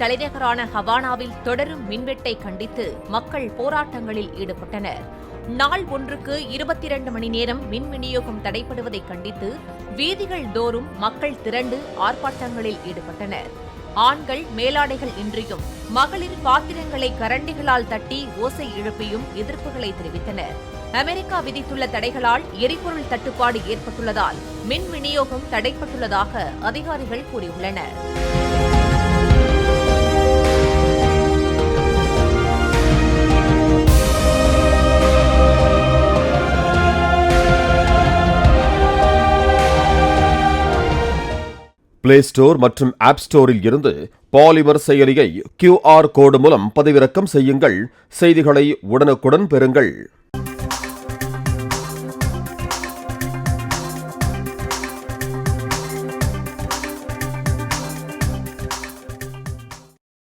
தலைநகரான ஹவானாவில் தொடரும் மின்வெட்டை கண்டித்து மக்கள் போராட்டங்களில் ஈடுபட்டனர். நாள் ஒன்றுக்கு 22 மணி நேரம் மின் விநியோகம் தடைபடுவதை கண்டித்து வீதிகள் தோறும் மக்கள் திரண்டு ஆர்ப்பாட்டங்களில் ஈடுபட்டனர். ஆண்கள் மேலாடைகள் இன்றியும் மகளிர் பாத்திரங்களை கரண்டிகளால் தட்டி ஓசை எழுப்பியும் எதிர்ப்புகளை தெரிவித்தனர். அமெரிக்கா விதித்துள்ள தடைகளால் எரிபொருள் தட்டுப்பாடு ஏற்பட்டுள்ளதால் மின் விநியோகம் தடைப்பட்டுள்ளதாக அதிகாரிகள் கூறியுள்ளனர். பிளே ஸ்டோர் மற்றும் ஆப் ஸ்டோரில் இருந்து பாலிமர் செயலியை QR கோடு மூலம் பதிவிறக்கம் செய்யுங்கள். செய்திகளை உடனுக்குடன் பெறுங்கள்.